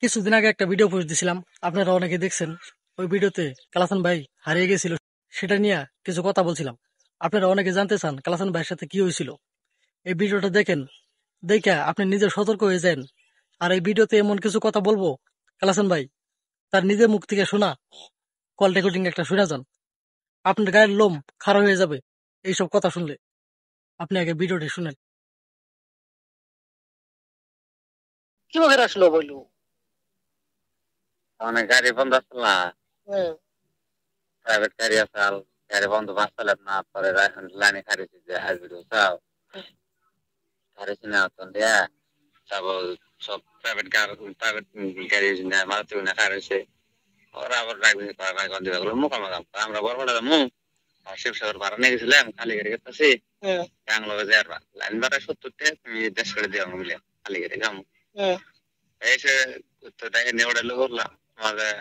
কিছুদিন আগে একটা ভিডিও পোস্ট দিছিলাম, আপনারা অনেকে দেখছেন। ওই ভিডিওতে কালাসান ভাই হারিয়ে গেছিল, সেটা নিয়ে কিছু কথা বলছিলাম। আপনারা অনেকে জানতে চান কালাসান ভাইয়ের সাথে কি হয়েছিল। এই ভিডিওটা দেখেন, দেখে আপনি নিজে সতর্ক হয়ে যান। আর এই ভিডিওতে এমন কিছু কথা বলবো, কালাসান ভাই তার নিজের মুখ থেকে শোনা কল রেকর্ডিং একটা শুনে যান, আপনার গায়ের লোম খাড়া হয়ে যাবে এইসব কথা শুনলে। আপনি আগে ভিডিওটি শুনেন। কিভাবে আসলো বললো? অনেক গাড়ি বন্ধ আসল না, হ্যাঁ, প্রাইভেট গাড়ি আসল, গাড়ি বন্ধ আসলে না, পরে লাইনে খারিছি যে আসবে সব খারিছি না তো দেয়া সব সব প্রাইভেট গাড়ি না মারতে না খারিছে। ওরা আবার রাখবে রাখবেন দিবে মোকামা দাম আমরা বড় দাম আর শিবসাগর ভাড়া নিয়ে গেছিলাম, খালি গাড়ি গেছি ব্যাঙ্গালোরে যাওয়ার লাইন ভাড়া 70 তুমি 150 করে দিয়ে মিলে খালি গাড়ি যাম এসে তো দেখে নিয়ে ওটা লোক করলাম আমাদের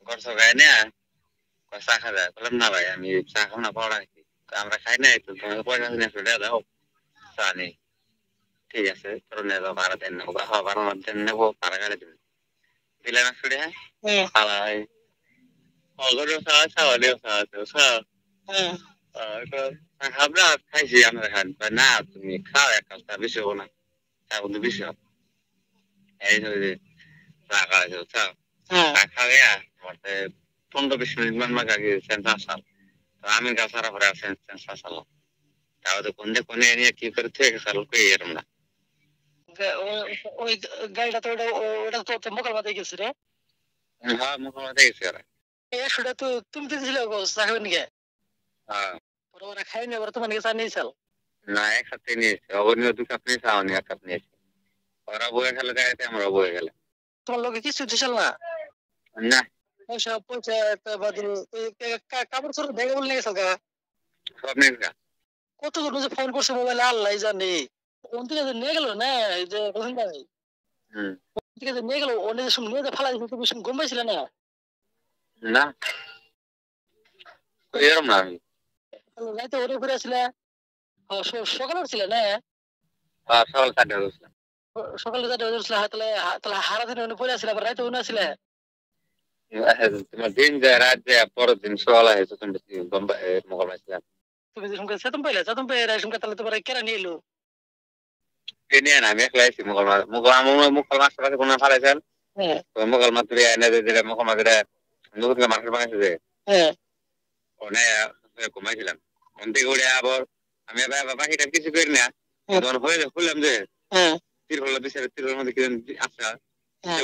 ঘর সবাই নিয়ে চা খা যায় বললাম না ভাই আমি চা খাবো না পড়া আমরা খাই নাই তো তোমাকে পয়সা নিয়ে দাও চা নেই। ঠিক আছে তোর নিয়ে যাও ভাড়া দেন নেবো ভাড়া দেন নেবো ভাড়া গাড়ি দেবেন দিলে না ছুটে হ্যাঁ খালা হয় ওগুলো খাওয়া খাওয়া দিও খাওয়া দিও খাওয়া আমরা খাইছি আমরা খান না তুমি খাও এক কাজটা বেশি হবো না চা কিন্তু বেশি হবে এই যে চা খাওয়া চা চা খাওয়া আমার 15-20 মিনিট মান আগে সেন্সার সাল আমি গা সারা ভরে সেন্সার সাল তাহলে কোনে নিয়ে কি করে থেকে সাল কই এরম না ওই গাড়িটা তো ওটা তো মোকাল মাথায় গেছে রে। হ্যাঁ মোকাল মাথায় গেছে ওরা একশোটা তো তুমি তো দিছিলে চা খাবেন নাকি? হ্যাঁ ওরা খাইনি এবার তোমার নাকি চা নিয়েছিল না একসাথে নিয়েছে অবনীয় 2 কাপ নিয়েছে আমি 1 কাপ নিয়েছি ওরা বয়ে গেলে গাড়িতে আমরা বয়ে গেলে তোমার লোকে কিছু দিছিল না না পয়সা পয়সা কাপড় চোপড় ভেঙে বলে নিয়ে গেছে সব নিয়ে গেছে কত যে ফোন করছে মোবাইলে আল্লাহ জানে কোন থেকে যে নিয়ে গেল না এই যে রহিম ভাই কোন থেকে যে নিয়ে গেল ও নিজের সঙ্গে নিয়ে যে ফালাই দিতে তুমি ঘুম পাইছিল না না এরকম না আমি রাইতে ওরে ঘুরে আসলে সকালে উঠছিল না সকাল 4টা উঠছিল সকালে 4টা উঠছিল তাহলে তাহলে হারা দিন উনি পড়ে আসছিল আবার রাইতে উনি আসছিল তোমার দিন যায় রাত যায় পরের দিন সকালে হয়েছে তুমি মোকাল আসছিলাম তুমি যে সঙ্গে সেতম পাইলে সঙ্গে তাহলে তোমার কেরা নিয়ে এলো নিয়ে না আমি একলাই আছি মোকাল মাছ কোনো ফালাইছেন মোকাল মাছ এনে দিলে মোকাল মাছ নতুন মাছের বানাইছে যে ওনে ঘুমাইছিলাম মন থেকে উড়ে আবার আমি বাকিটা কিছু করি না তখন হয়ে খুললাম যে তিরফল বিচারে তিরফল মধ্যে কি আচ্ছা